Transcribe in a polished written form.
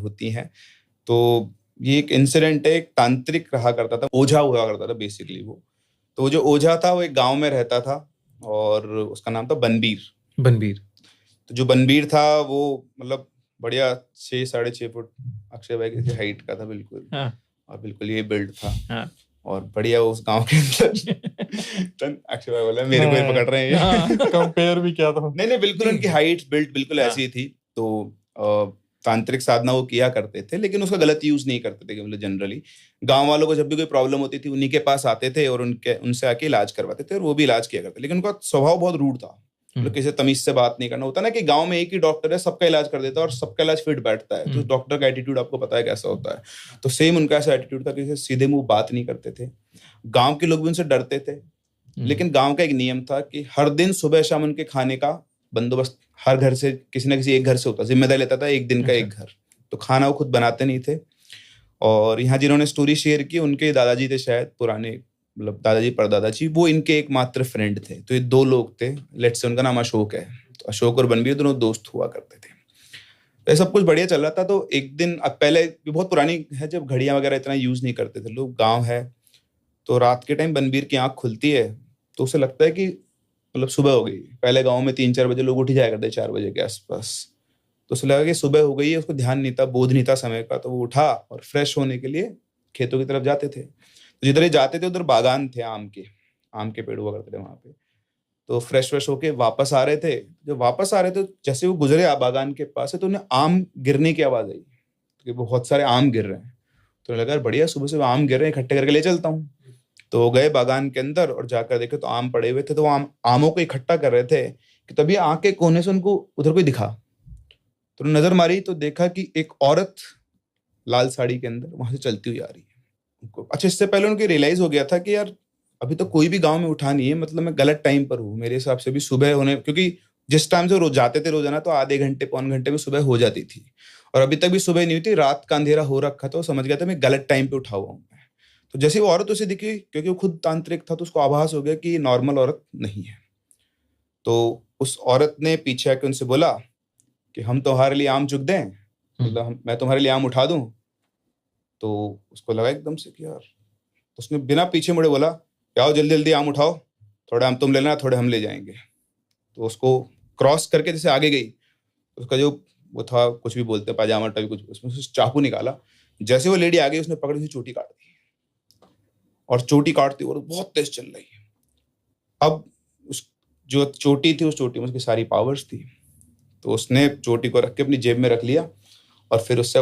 होती हैं। तो ये एक इंसिडेंट है, एक तांत्रिक रहा करता था, ओझा हुआ करता था बेसिकली वो। तो वो जो ओझा था वो एक गाँव में रहता था और उसका नाम था बनबीर। बनबीर। तो जो बनबीर था वो मतलब बढ़िया 6 साढ़े 6 फुट अक्षय भाई की हाइट का था बिल्कुल। हाँ। और बिल्कुल ये बिल्ड था। हाँ। और बढ़िया उस गांव के अंदर तन अक्षय भाई बोला मेरे को ही पकड़ रहे हैं ये। कंपेयर भी किया था। नहीं बिल्कुल उनकी हाइट बिल्ड बिल्कुल ऐसी ही थी। तो तांत्रिक साधना वो किया करते थे लेकिन उसका गलत यूज नहीं करते थे। मतलब जनरली गांव वालों को जब भी कोई प्रॉब्लम होती थी उन्हीं के पास आते थे और उनसे आके इलाज करवाते थे और वो भी इलाज किया करते। लेकिन उनका स्वभाव बहुत रूड था। मतलब किसी से तमीज से बात नहीं करना। होता ना कि गांव में एक ही डॉक्टर है, सबका इलाज कर देता है और सबका इलाज फिट बैठता है। तो डॉक्टर का एटीट्यूड आपको पता है कैसा होता है। तो सेम उनका ऐसा एटीट्यूड था कि सीधे मुंह बात नहीं करते थे। गांव के लोग भी उनसे डरते थे। लेकिन गांव का एक नियम था कि हर दिन सुबह शाम उनके खाने का बंदोबस्त हर घर से किसी ना किसी एक घर से होता, जिम्मेदारी लेता था एक दिन का एक घर। तो खाना वो खुद बनाते नहीं थे। और यहाँ जिन्होंने स्टोरी शेयर की उनके दादाजी थे शायद पुराने, मतलब दादाजी परदादाजी, वो इनके एकमात्र फ्रेंड थे। तो ये 2 लोग थे। लेट्स से उनका नाम अशोक है। तो अशोक और बनबीर दोनों दोस्त हुआ करते थे। तो ये सब कुछ बढ़िया चल रहा था। तो एक दिन, अब पहले बहुत पुरानी है जब घड़ियां वगैरह इतना यूज नहीं करते थे लोग, गाँव है। तो रात के टाइम बनबीर की आंख खुलती है तो उसे लगता है कि मतलब सुबह हो गई। पहले गांव में 3-4 बजे लोग उठ ही जाया करते, 4 बजे के आसपास। तो उसे लगा कि सुबह हो गई है, उसको ध्यान नहीं था, बोध नहीं था समय का। तो वो उठा और फ्रेश होने के लिए खेतों की तरफ जाते थे। तो जिधर ही जाते थे उधर बागान थे आम के पेड़ हुआ करते थे वहां पे। तो फ्रेश फ्रेश होके वापस आ रहे थे। जब वापस आ रहे थे जैसे वो गुजरे बागान के पास से तो उन्हें आम गिरने की आवाज आई कि बहुत सारे आम गिर रहे हैं। तो लगा बढ़िया, सुबह सुबह आम गिर रहे हैं, इकट्ठे करके ले चलता हूँ। तो वो गए बागान के अंदर और जाकर देखे तो आम पड़े हुए थे। तो वो आमों को इकट्ठा कर रहे थे कि तभी आंख के कोने से उनको उधर कोई दिखा। तो नजर मारी तो देखा कि एक औरत लाल साड़ी के अंदर वहां से चलती हुई आ रही है उनको। अच्छा, इससे पहले उनको रियलाइज हो गया था कि यार अभी तो कोई भी गांव में उठा नहीं है, मतलब मैं गलत टाइम पर हूँ। मेरे हिसाब से भी सुबह होने, क्योंकि जिस टाइम से रोज जाते थे रोजाना तो आधे घंटे पौन घंटे में सुबह हो जाती थी। और अभी तक भी सुबह नहीं हुई थी, रात का अंधेरा हो रखा था। वो समझ गया था मैं गलत टाइम पे उठा हुआ हूँ। तो जैसे वो औरत उसे दिखी, क्योंकि वो खुद तांत्रिक था, तो उसको आभास हो गया कि ये नॉर्मल औरत नहीं है। तो उस औरत ने पीछे आके उनसे बोला कि हम तुम्हारे लिए आम चुग दें, मतलब मैं तुम्हारे लिए आम उठा दूं। तो उसको लगा एकदम से कि यार, तो उसने बिना पीछे मुड़े बोला कि आओ जल्दी जल्दी आम उठाओ, थोड़े आम तुम ले लेना, थोड़े हम ले जाएंगे। तो उसको क्रॉस करके जैसे आगे गई, उसका जो वो था, कुछ भी बोलते हैं, पाजामा टाइप कुछ, उसमें से चाकू निकाला। जैसे वो लेडी आ गई उसने पकड़ी हुई चोटी काट दी। और चोटी काटती और बहुत तेज चल रही है। अब उस जो चोटी थी उस चोटी में उसकी सारी पावर्स थी। तो उसने चोटी को रख के अपनी जेब में रख लिया और फिर उससे